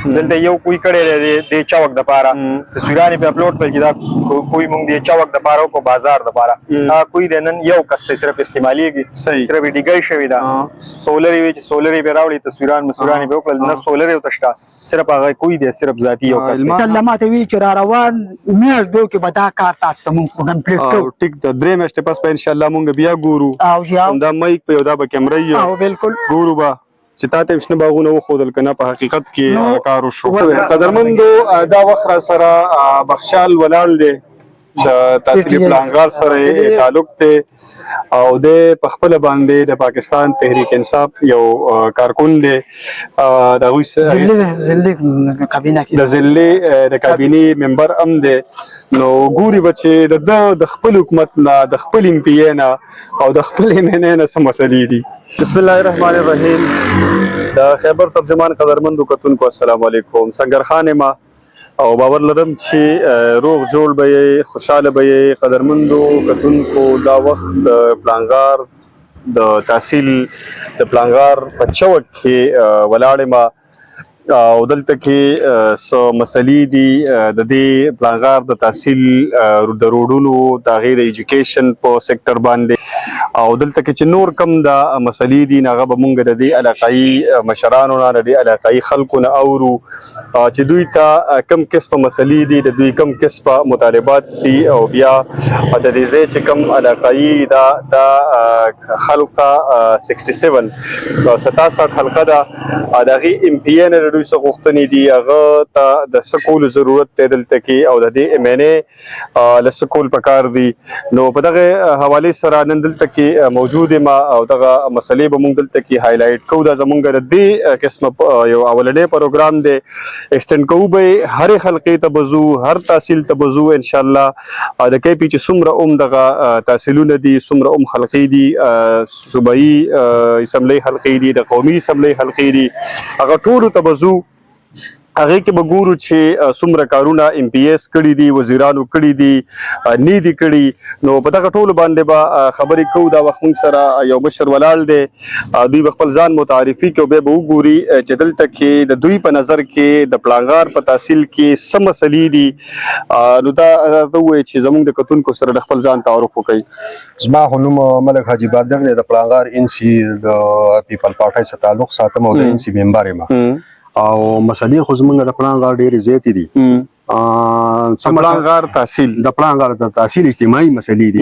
دلته یو کوی کړی دی د چوک د پاره تصویرانې په اپلوډ کړل چې دا کوی مونږ د چوک د پاره په بازار د پاره هغه کوی د نن یو کس ته صرف استعمالیږي صرف ډیګای شوی دا سولري وی چې سولري به راوړي تصویران به وکړل نه سولري او تشتا صرف هغه کوی دی صرف ذاتی یو کس سلامات وی چې را روان میاشت دوه کې به دا کار تاسو ته مونږ کمپلیټ کوو ټیک د درې میاشتې پس په ان شاء الله مونږ بیا ګورو او دا مایک په یو دا به کیمرې یو او بالکل ګورو به چې تا ته شنه باغونه وښودل کنه په حقیقت کې کار وشو قدرمندو دا وخت را سره بخشال ولاړ دی د تحصیلي پلانګار سره تعلق ته او د خپل باندې د پاکستان تحریک انصاف یو کارکون دی د غوي زلي کابینه کې د زلي د کابینه ممبر ام دی نو ګوري بچي د خپل حکومت نه د خپل ام پی ای نه او د خپل ام ان ای نه سم مسلې دي بسم الله الرحمن الرحیم د خیبر ترجمان قدرمندو کتونکو السلام علیکم سنگر خان ما او باور لرم چې روغ جوړ به خوشاله به قدرمندو کتونکو دا وخت د پلانګار د تحصیل د پلانګار په چوک کې ولاړې ما او دلته کې څه مسلې دي د دې پلانګار د تحصیل د روډونو د غیر ایجوکیشن په سېکټر باندې او دلته کې چې نور کم د مسلې دي هغه به مونږ د دې علاقايي مشرانو نه د دې علاقايي خلکو نه اورو چې دوی ته کم قسمه مسلې دي د دوی کم قسمه مطالبات دي او بیا د دې ځای چې کم علاقايي دا خلقه 67 حلقه ده دغه ام پی ان دوی څه غوښتنې دي هغه ته د سکول ضرورت دی دلته کې او د دې ام ان ای له سکول پکار دي نو په دغه حواله سره نن دلته کې موجود ما او دغه مسلې به مونږ دلته کې هایلایټ کوو دا زمونږ د دې قسمه یو اولنې پروګرام دی ایکسټند کوو به هر حلقې ته بزو هر تحصیل ته بزو ان شاء الله د کې پیچ څومره دغه تحصیلونه دي څومره حلقې دي صوبایي اسمبلی حلقې دي د قومي اسمبلی حلقې دي هغه ټول ته بزو هغه کې به ګورو چې څومره کارونه ام پی ایس کړي دي وزیرانو کړي دي نه دي کړي نو په دغه ټولو باندې به خبرې کوو دا وخت موږ سره یو مشر ولاړ دی دوی به خپل ځان متعارفي کوي بیا به وګوري چې دلته کې د دوی په نظر کې د پلانګار په تحصیل کې څه مسلې دي نو دا وایي چې زموږ د کتونکو سره د خپل ځان تعارف وکړي زما نوم ملک حاجی بادر دی د پلانګار ان سی د پیپل پارټي سره تعلق ساتم او د ان سی ممبر یم او مسلې خو زمونږ د پلانګار ډېرې زیاتې دي پلانګار تحصیل د پلانګار د تحصیل اجتماعي مسلې دي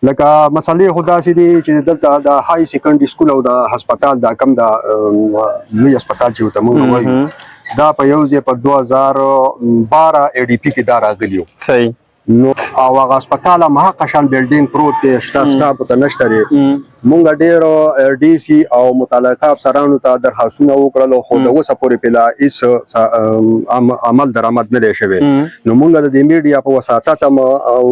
لکه مسلې خو داسې دي چې دلته د هاي سیکنډري سکول او د هسپتال دا کم د لوی هسپتال چې ورته موږ وایو دا په یو ځای په 2012 ای ډي پي کې دا راغلی و صحیح نو او هغه هسپتال مها قشان بلډینګ پروت دی شته سټاف ته نشته دی مونږ ډېر ډي سي او متعلقه افسرانو ته درخواستونه وکړل خو د اوسه پورې پلا هیڅ عمل درآمد نه دی شوی نو مونږ د میډیا په وساتت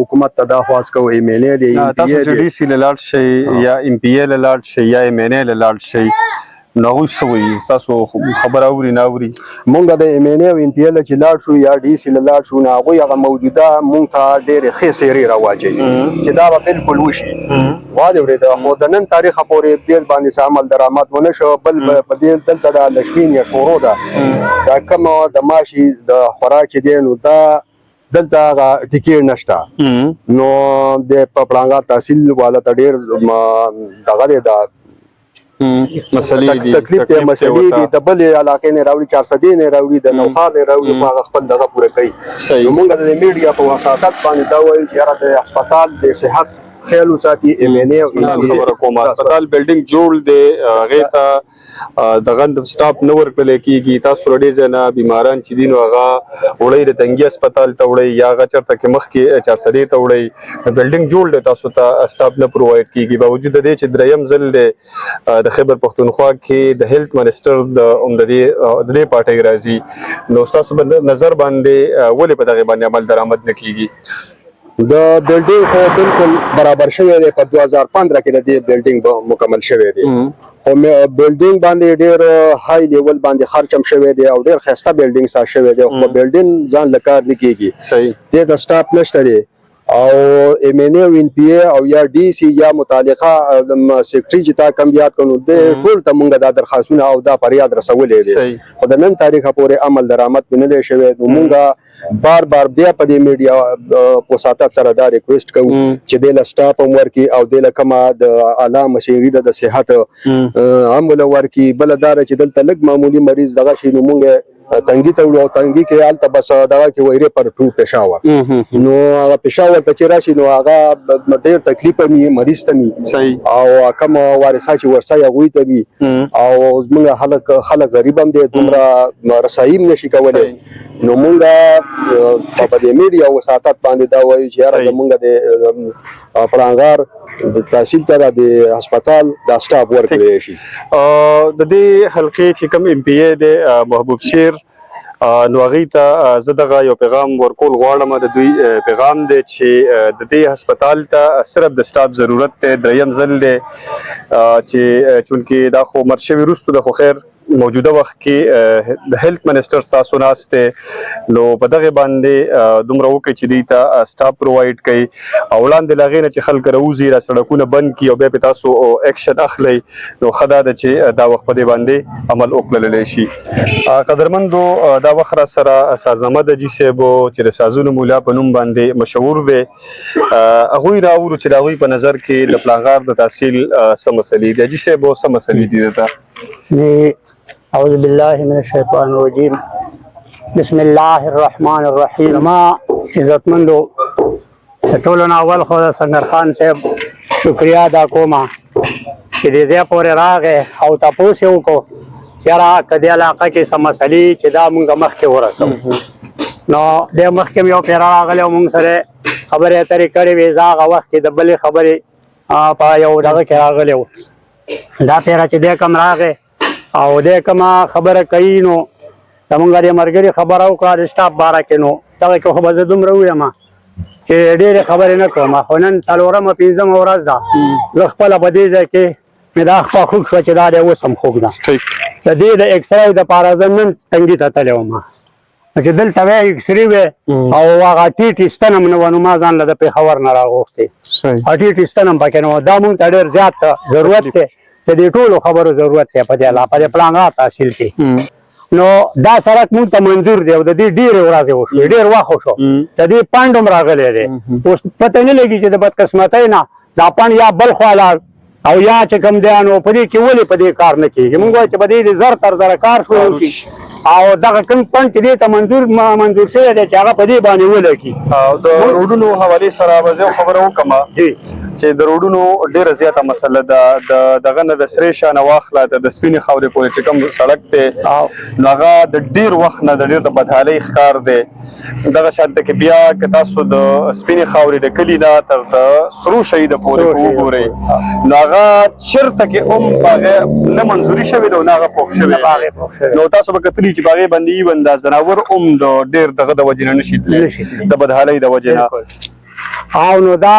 حکومت ته دا خواست کوو ام ان ای دی تاسو چې ډي سي لاړ شي یا ام پی ای لاړ شي یا ام ان ای لاړ شي نو سوي تاسو خبر اوري نه اوري مونږ د ام ان ای او ان پی ال چې لاړ شو یا ډي سي لاړ شو نه هغه موجوده مونږ ته ډېر ښه سری راوځي چې دا به بالکل وشي واده ورته خو د نن تاریخ پورې دې باندې عمل درآمد ونه شو بل په دې دلته د لښمین یا شورو دا کوم د ماشي د خوراک دی نو دا دلته ټیکټ نشته نو د پلانګار تحصیل والا ته ډېر دغه دا مسلې دي تکلیف ته مسلې دي د بل علاقې نه راوړي 400 نه راوړي د نوخار نه راوړي هغه خپل دغه پوره کوي موږ د میډیا په وساتت باندې دا وایي چې د هسپتال د صحت خیال وساتي ام ان ای او خبره کوم هسپتال بلډینګ جوړ دی هغه ته دغه سټاپ نو ورکول کیږي تاسو ورډي ځنه بیماران چې دین هغه وړي د تنګي هسپتال ته وړي یا غچر ته مخ کې 400 ته وړي بلډینګ جوړ دی تاسو ته سټاپ نه پرووایډ کیږي باوجود د دې چې دریم ځل دی د خیبر پختونخوا کې د هیلث منسٹر د عمددي د پارټي راځي نو تاسو نظر باندې ولې په دغه باندې عمل درآمد نه کیږي د بلډینګ خو بالکل برابر شوی دی په 2015 کې د دې بلډینګ مکمل شوی دی او بلډینګ باندې ډېر های لیول باندې خرچ هم شوی دی او ډېر خسته بلډینګ سره شوی دی خو بلډینګ ځان لکار نه کیږي صحیح دې د سټاپ نشته دی او ام ان ای او ان پی ای او یا ډي سي یا متعلقه سیکرټري چې تا کم یاد کړو د ټول ته مونږ دا درخواستونه او دا فریاد رسولې دي خو د نن تاریخ پورې عمل درآمد نه دی شوی نو مونږ بار بیا په دې میډیا پوساتات سره دا ریکوست کوو چې د لسټاپ هم ورکي او د لکما د اعلی مشیری د صحت هم ولورکي بل دار چې دلته لګ معمولی مریض دغه شي نو مونږ تنګي ته وړو تنګي کې حالت بس دغه کې وایره پر ټو پېښاوه نو هغه پېښاوه ته چې راشي نو هغه ډېر تکلیف می مریض ته می او کوم وارثه چې ورسای غوي ته می او زموږ خلک غریب هم دي دومره رسایي نشي کولای نو مونږه په دې میډیا وساتات باندې دا وایي چې هر زمونږ د پړانګار د تحصیل ته د هسپتال د سټاف ورکړي شي د دې حلقې چې کوم ام پی ای د محبوب شیر نو هغه ته زه دغه یو پیغام ورکول غواړم د دوی پیغام دی چې د دې هسپتال ته صرف د سټاف ضرورت دی دریم ځل دی چې چونکې دا خو مرشوي وروسته د خو خیر موجوده وخت کې د هیلث منسٹر تاسو ناشته نو په دغه باندې دومره وکړي چې دوی ته سټاف پرووایډ کړي او وړاندې لاغې نه چې خلک راوځي را سړکونه بند کړي او بیا په تاسو اکشن اخلي نو خدا د چې دا وخت په دې باندې عمل وکړل شي قدرمندو دا وخت را سره سازنامه د جی سیبو چې د سازونو مولا په نوم باندې مشهور دی هغوی راوړو چې د هغوی په نظر کې د پلانغار د تحصیل څه مسلې دي جی سیبو څه مسلې دي دلته اعوذ بالله من الشیطان الرجیم بسم الله الرحمن الرحیم ما عزتمندو ټولو نه اول خو د سنگر خان صاحب شکریا ادا کوم چې دې ځای پورې راغې او تاسو یې وکړو چې را کدی علاقه کې سم مسلې چې دا مونږ مخکې ورسو نو د مخکې یو پیر راغلی او مونږ سره خبرې اترې کړې وې هغه وخت کې د بلې خبرې په یو دغه کې راغلی و دا پیر چې دې کم راغی او دې کومه خبره کوي نو زمونږ د ملګري خبره وکړه د سټاف باره کې نو دغه کې خو به زه دومره ویم چې ډېرې خبرې نه کوم خو نن څلورمه پنځمه ورځ ده زه خپله په دې ځای کې مې دا خوا خوږ شوه چې دا دی اوس هم خوږ ده د دې د ایکسرې دپاره زه نن تنګي ته تللی وم چې دلته وی ایکسرې وی او هغه ټیټ ایستن هم نه وه نو ما ځان له د پېښور نه راغوښتې ټیټ ایستن هم پکې نه وه دا مونږ ته ډېر زیات ضرورت دی د دې ټولو خبرو ضرورت دی په دې پړانګار تحصیل کې نو دا سړک مونږ ته منظور دی او د دې ډېرې ورځې وشوې ډېر وخت وشو د دې پنډ هم راغلی دی اوس پته نه لګي چې د بدقسمتۍ نه دا پنډ یا بل خوا لاړ او یا چې کوم دی نو په دې کې ولې په دې کار نه کېږي مونږ وایو چې په دې زر تر زره کار شروع شي او دغه کوم پنډ چې دې ته منظور شوی دی چې هغه په دې باندې ولګي او د روډونو حوالې سره به زه خبره وکړم چې د روډونو ډېره زیاته مسله ده دغه نه د سرې شانه واخله د سپینې خاورې پورې چې کوم سړک دی نو هغه د ډېر وخت نه د ډېر د بدحالۍ ښکار دی دغه شان ته کې بیا که تاسو د سپینې خاورې د کلي نه تر د سرو شهیده پورې وګورئ نو هغه چېرته کې هم په هغې نه منظوري شوې ده او نه هغه پوښ شوې نو تاسو به کتلي چې په هغې باندې ایون دا ځناور هم د ډېر دغه د وجې نه نشي تللی د بدحالۍ د وجې نه او نو دا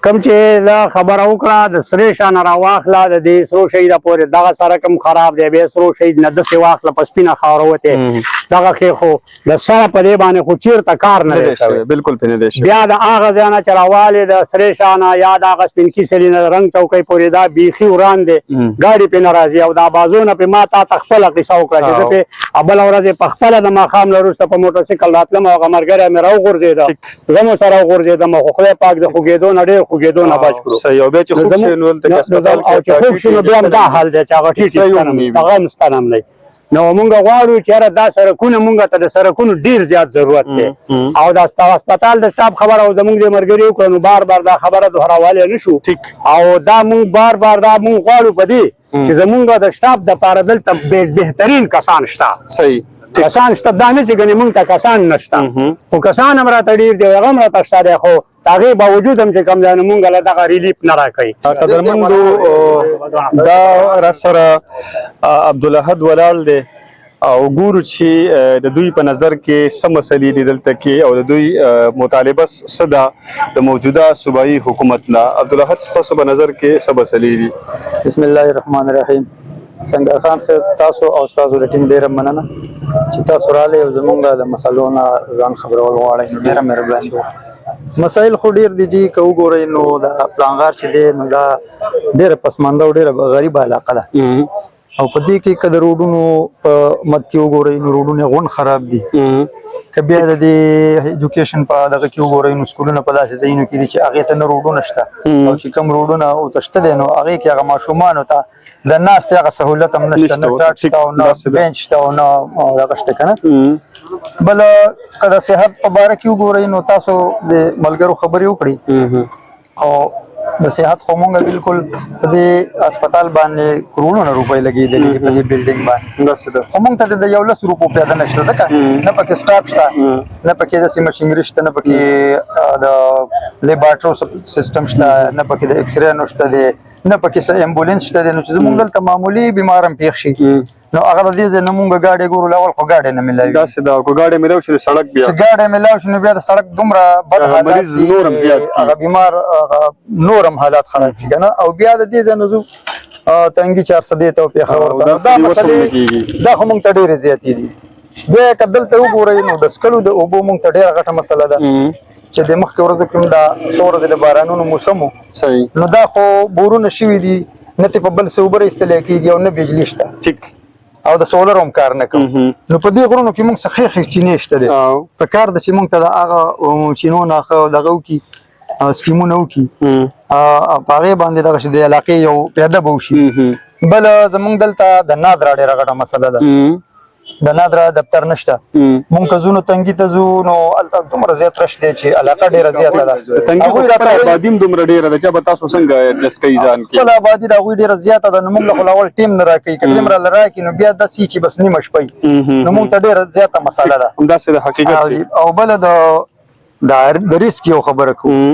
کوم چې دا خبره وکړه د سرې شانه راواخله د دې سرو شهیده پورې دغه سړک هم خراب دی بیا سرو شهید نه داسې واخله په سپینه خاوره وتې دغه کې خو د سره په دې باندې خو چېرته کار نه دی شوی بلکل پرې نه دی شوی بیا د هغه ځای نه چې راوالې د سرې شانه یا د هغه سپین کیسلي نه رنګ چوکۍ پورې دا بیخي وران دی ګاډي پرې نه راځي او دا بازونه پرې ما تا ته خپله قصه وکړه چې زه پرې بله ورځ یې په خپله د ماښام نه وروسته په موټرسایکل راتلم او هغه ملګری مې راوغورځېده زه مو سره وغورځېدم خو خدای پاک د خوږېدو نه ډېر خوږېدو نه بچ کړو صحیح او بیا چې خوب شي نو دلته هسپتال او چې خوب شي نو بیا هم دا حال دی چې هغه ټیټ هغه هم ستن هم دی نو مونږ غواړو چې یاره دا سړکونه مونږ ته د سړکونو ډېر زیات ضرورت دی او دا هسپتال د سټاف خبره او زمونږ د ملګري وکړه نو بار بار دا خبره دوهراوالی نه شو او دا مونږ بار بار دا مونږ غواړو په دې چې زمونږ د سټاف دپاره دلته بهترین کسان شته صحیح کسان شته دا نه چې ګنې مونږ ته کسان نشته خو کسان هم راته ډېر دی هغه هم راته شته دی خو د هغې باوجود هم چې کوم ځای نه مونږ له دغه ریلیف نه راکوي قدرمندو دا را سره عبدالاحد ولاړ دی او ګورو چې د دوی په نظر کې څه مسلې دي دلته کې او د دوی مطالبه څه ده د موجوده صوبایي حکومت نه عبدالاحد ستاسو په نظر کې څه مسلې دي بسم الله الرحمن الرحیم سنگر خان تاسو او تاسو د ټیم ډیره مننه چې تاسو راغلئ او زمونږ د مسلو نه ځان خبرول غواړئ نو ډیره مهرباني مسایل خو ډیر دي چې کو ګورئ نو دا پلانغار چې دی نو دا ډیره پسمانده او ډیره غریبه علاقه ده او په دې کې کله روډونو په مد کې وګورئ نو روډونه غون خراب دي که بیا د ایجوکیشن په دغه کې وګورئ نو سکولونه په داسې ځایونو کې دي چې هغې ته نه روډونه شته او چې کوم روډونه ورته شته دی نو هغې کې هغه ماشومانو ته د ناستې هغه سهولت هم نشته نه ټاټ شته او نه بینچ شته او نه دغه شته که نه بله که د صحت په باره کې وګورئ نو تاسو د ملګرو خبرې وکړئ او د صحت خو مونږ بالکل په دې هسپتال باندې کروڑونه روپۍ لګېدلي دي په دې بلډینګ باندې خو مونږ ته د 11 روپو پیاده نشته ځکه نه پکې سټاف شته نه پکې داسې مشینري شته نه پکې د لیبارټرو سیسټم شته نه پکې د ایکس رې نشته دی نه پکې امبولانس شته دی نو چې زمونږ دلته معمولي بیمار هم پېښ شي نو هغه د دې ځای نه مونږ ګاډۍ ګورو لاول خو ګاډۍ نه ملاوي داسې ده که ګاډۍ ملاو شي سړک بیا چې ګاډۍ ملاو شي نو بیا د سړک دومره بد حالات دي نور هم زیات هغه بیمار نور هم حالات خراب شي که نه او بیا د دې ځای نه ځو تنګي 400 ته پېښور ته دا مسلې دا خو مونږ ته ډېرې زیاتې دي بیا که دلته وګورئ نو د څښلو د اوبو مونږ ته ډېره غټه مسله ده چې د مخکې ورځو کې هم دا څو ورځې د بارانونو موسم و نو دا خو بورونه شوي دي نه ترې په بل څه اوبه راایستلی کېږي او نه بجلي شته ټیک او د سولر هم کار نه کوم نو په دې غرونو کې موږ څه ښې چینې شته دی په کار ده چې موږ ته د هغه چینو نه ښه دغه وکړي سکیمونه وکړي په هغې باندې دغه شي د علاقې یو پیاده به وشي بله زموږ دلته د نادرا ډېره غټه مسله ده د نادرا دفتر نشته مونږ که ځو نو تنګي ته ځو نو هلته دومره زیات رش دی چې علاقه ډېره زیاته ده تنګي خو خپله آبادي هم دومره ډېره ده چې به تاسو څنګه ایډجسټ کوئ ځان کې خپله آبادي د هغوی ډېره زیاته ده نو مونږ له خو لاول ټیم نه راکوي که ټیم راله راکړي نو بیا داسې چې بس نیمه شپه نو مونږ ته ډېره زیاته مسله ده همداسې د حقیقت دی او بله د ریسک یو خبره کوو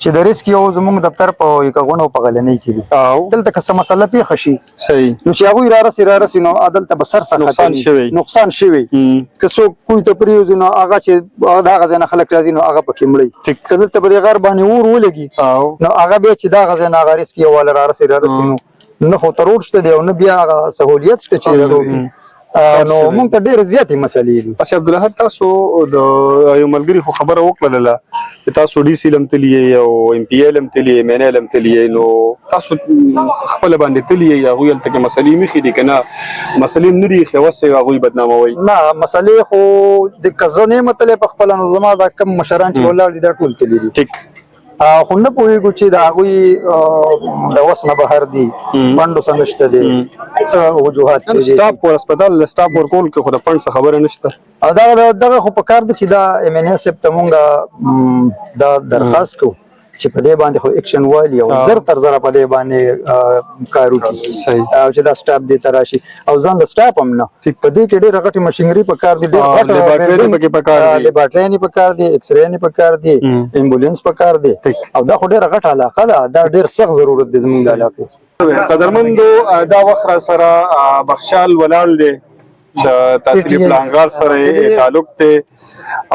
چې د ریسک یو زموږ دفتر په یکغون او په غلنۍ کې دي دلته که څه مسله پیښه شي صحیح نو چې هغوی رارسي نو دلته به سر څخه نقصان شوی که څوک کوی ته پرېوځي نو هغه چې د هغه ځای نه خلک راځي نو هغه پکې مړی که دلته به د غر باندې اور ولګي نو هغه بیا چې د هغه ځای نه هغه ریسک یو والا رارسي نو نه خو ته روډ شته دی او نه بیا هغه سهولیت شته چې نو مونږ ته ډېرې زیاتې مسلې دي بس عبدالحق تاسو د یو ملګري خو خبره وکړله چې تاسو ډي سي لم تللی یې او ام پی ایل هم تللی یې ایم این ایل هم تللی یې نو تاسو خپله باندې تللی یې هغوی هلته کې مسلې مخې دي که نه مسلې نه دي ایښې وسې هغوی بدناموئ نه مسلې خو د که زه نه یم تللی په خپله نو زما دا کم مشران چې ولاړ دي دا ټول تللي دي ټیک خو نه پوهېږو چې د هغوی د وس نه بهر دي فنډو څه نشته دی څه وجوهات سټاف ور هسپتال له سټاف ورکول کې خو د فنډ څه خبره نشته دغه خو په کار ده چې دا ایم این اے صاحب ته مونږ دا درخواست کوو چې په دې باندې خو اکشن والي او زر تر زره په دې باندې کار وکړي او چې دا سټاف دې ته راشي او ځان د سټاف هم نه په دې کې ډېره غټې مشینري په کار دي لیبارټرۍ په کار دي ایکس رې په کار دي امبولانس په کار دي او دا خو ډېره غټه علاقه ده دا ډېر سخت ضرورت دی زموږ د علاقې قدرمندو دا وخت را سره بخشال ولاړ دی د تحصیلي پلانغار سره تعلق دی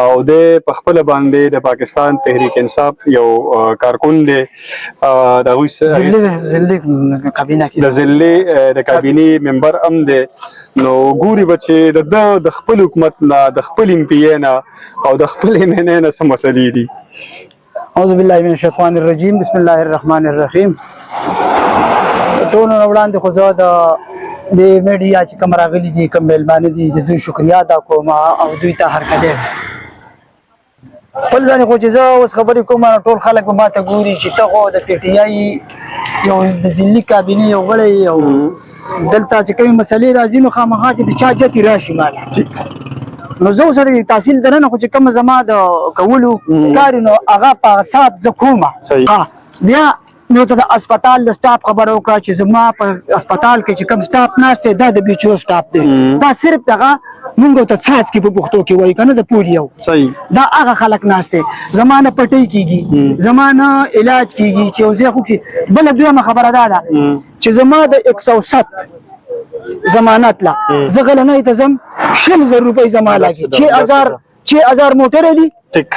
او د پخپل باندې د پاکستان تحریک انصاف یو کارکون دی د هغوی ضلع کابینه کې د ضلع د کابینې ممبر هم دی نو ګوري به چې د خپل حکومت نه د خپل ام پی ای نه او د خپل ایم این اے نه څه مسلې دي اعوذ بالله من الشیطان الرجیم بسم الله الرحمن الرحیم ټولو نه وړاندې خو زه د میډیا چې کوم راغلي دي کوم میلمانه دي د دوی شکریا ادا کوم او دوی ته هرکلی خپل ځان خو چې زه اوس خبرې کوم ټول خلک به ماته ګوري چې ته خو د پی ټي آی یو د ضلعي کابینې یو غړی او دلته چې کومې مسلې راځي نو خامخا چې د چا جتې راشي ماله نو زه اوس د تحصیل دننه خو چې کوم زما د کولو کار نو هغه په سات زه کومه بیا نو ته د هسپتال د سټاف خبره وکړه چې زما په هسپتال کې چې کوم سټاف ناست دی دا د بیچو سټاف دی دا صرف دغه مونږ ته څاڅکي په پښتو کې وایي که نه د پولیو دا هغه خلک ناست دی زما نه پټۍ کېږي زما نه علاج کېږي چې یو ځای خو کې بله دویمه خبره دا ده چې زما د 107 ضمانت له زه غلنۍ ته ځم 60,000 روپۍ زما لاګي 6000 6000 موټر دي ټیک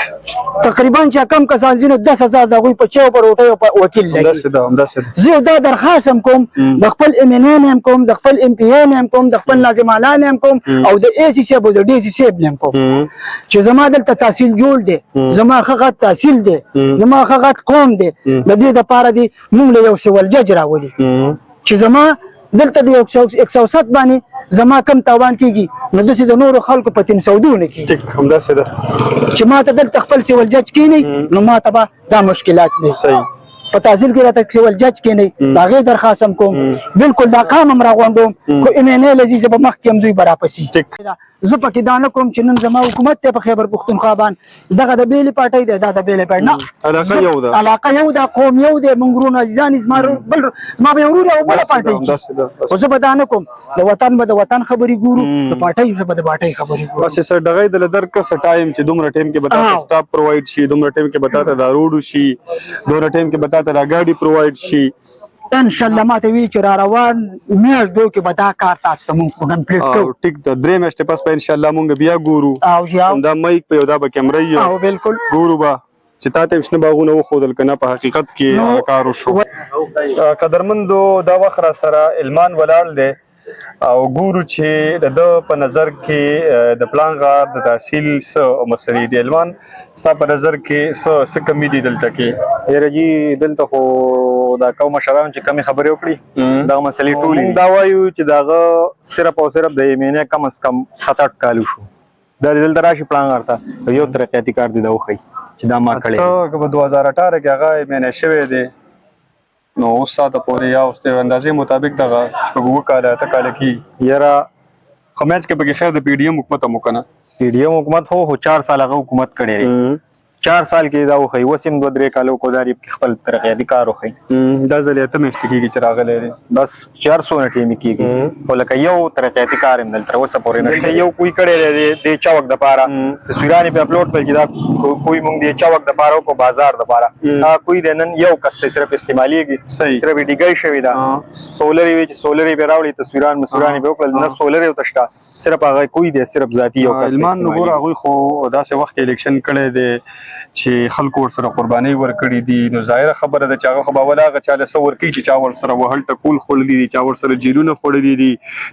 تقریبا چې کم کسان زینو 10000 د غوي په چو پر وټي وکیل همداسې لګي ده همداسې ده زه دا درخواست هم کوم د خپل ام ان ان هم کوم د خپل ام پی ان هم کوم د خپل ناظم اعلان هم کوم او د ای سی سی او د ډي سی سی هم کوم چې زما دلته تحصیل جوړ دی زما خغه تحصیل دی زما خغه قوم دی د دې لپاره دی موږ له یو سیول جج راولي چې زما دلته د 107 باندې زما کم تاوان کیږي نو دسه د نورو خلکو په 302 نه کیږي ټیک همداسې ده چې ما ته دلته خپل سیول جج کینی نو ما ته به دا مشکلات دي صحیح په تحصیل کې راته سیول جج کینی دا غي درخواست هم کوم بالکل دا کام هم راغونډوم کو ام ان ال عزیز په مخ کې هم دوی برابرسي ټیک زه پکې دا نه کوم چې نن زما حکومت ته په خیبر پختونخوا باندې دغه د بیلې پارټۍ دی دا د بیلې پارټۍ نه علاقه یو ده علاقه یو ده قوم یو دی مونږ ورونه عزیزان زما بل ما به ورور او بل پارټۍ همداسې ده او زه به دا نه کوم د وطن به د وطن خبرې ګورو د پارټۍ به د پارټۍ خبرې ګورو بس سر دغه د لدر کا ټایم چې دومره ټایم کې بتا سټاپ پرووايډ شي دومره ټایم کې بتا ته دا روډ شي دومره ټایم کې بتا ته دا ګاډي پرووايډ شي ان شاء الله ماته وی چې را روان میاشت دوه کې به دا کار تاسو ته مونږ کمپلیټ کوو ټیک د درې میاشتې پس په ان شاء الله مونږ بیا ګورو او یا دا مایک په یو دا به کیمرې یو او بالکل ګورو با چې تاسو شنه باغونه وخودل کنه په حقیقت کې کار وشو قدرمندو دا وخت را سره المان ولاړ دی او ګورو چې د په نظر کې د پلان غار د تحصیل سره مسلې دی المان ستا په نظر کې څه کمی دي دلته کې یره جی دلته خو دا کوم مشران چې کمی خبرې وکړي دا مسلې ټولې موږ دا وایو چې داغه صرف او صرف د یمینه کم از کم 7-8 کال شو دا دلته راشي پلان غارته یو ترقیاتی کار دی دا وخی چې دا ما کړی ته په 2018 کې هغه مینه شوه دی نو اوس ساته پورې یا اوس ته اندازې مطابق دغه شپږ کاله ته کال کې یره خمیز کې به شاید د پی ډی ایم حکومت مو کنه پی ډی ایم حکومت هو 4 سال هغه حکومت کړی دی 4 سال کې دا وخی وسیم 2-3 کالو کو داری خپل ترقیاتی کار وخی دا ځلې ته مشت کېږي چې راغلی دی بس 400 نه ټیمې کیږي ولکه یو ترقیاتی کار هم دلته وسه پورې نشته یو کوئی کړی دی د چا وخت د پاره تصویرانی په اپلوډ کړل چې دا کوئی مونږ دی چا وخت د پاره په بازار د پاره کوئی د نن یو کس ته صرف استعماليږي صرف ډیګای شوی دا سولر وی چې سولر به راوړي تصویران مسورانی به وکړل نه سولر یو تشتا صرف هغه کوئی دی صرف ذاتی یو کس المان نو ګور هغه خو داسې وخت کې الیکشن کړی دی چې خلکو ور سره قرباني ورکړي دي نو ظاهر خبره ده چې هغه خو باولا هغه چاله سور کوي چې چا ور سره وهل ټکول خولې دي چا ور سره جیلونه خولې دي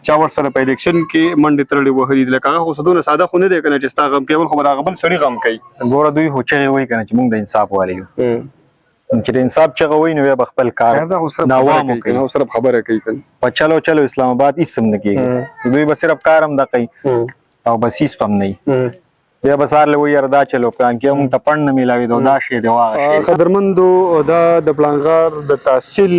چا ور سره په الیکشن کې منډه ترلې وهلې دي لکه هغه خو سدونه ساده خو نه دی کنه چې ستا غم کېول خو هغه بل سړی غم کوي ګوره دوی هوچې وای کنه چې مونږ د انصاف والي یو چې د انصاف چغه وای نو به خپل کار دا خو سره نوامو کوي نو سره خبره کوي کنه په چلو اسلام آباد هیڅ هم نه کیږي دوی به صرف کار هم د کوي او بس هیڅ پم نه بیا بسار له ویر دا چلو پلان کې موږ ته پړ نه ملاوي دا شی دی واغه قدرمندو دا د پلانغار د تحصیل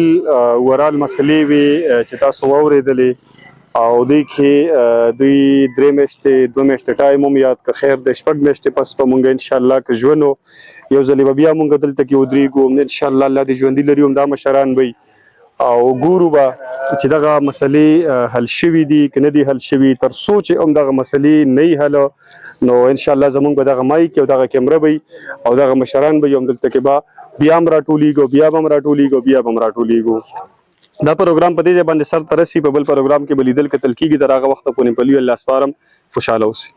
ورال مسلې وی چې تاسو واورېدلې او دوی کې دوی 3 میاشتې 2 میاشتې ټایم هم یاد که خیر د شپږ میاشتې پس په مونږ ان شاء الله که ژوندو یو ځلې بیا مونږ دلته کې ودرېږو ان شاء الله الله دې ژوندۍ لري هم دا مشران وي او ګورو به چې دغه مسلې حل شوي دي که نه دي حل شوي تر څو چې هم دغه مسلې نه حل نو ان شاء الله زمونږ به دغه مایک او دغه کیمره وي او دغه مشران به هم دلته کې به بیا هم راټولیږو بیا به هم راټولیږو دا پروګرام په دې ځای باندې سر ترسي په بل پروګرام کې بلیدل کتل کېږي تر هغه وخته پورې په لیو الله سپارم خوشاله اوسئ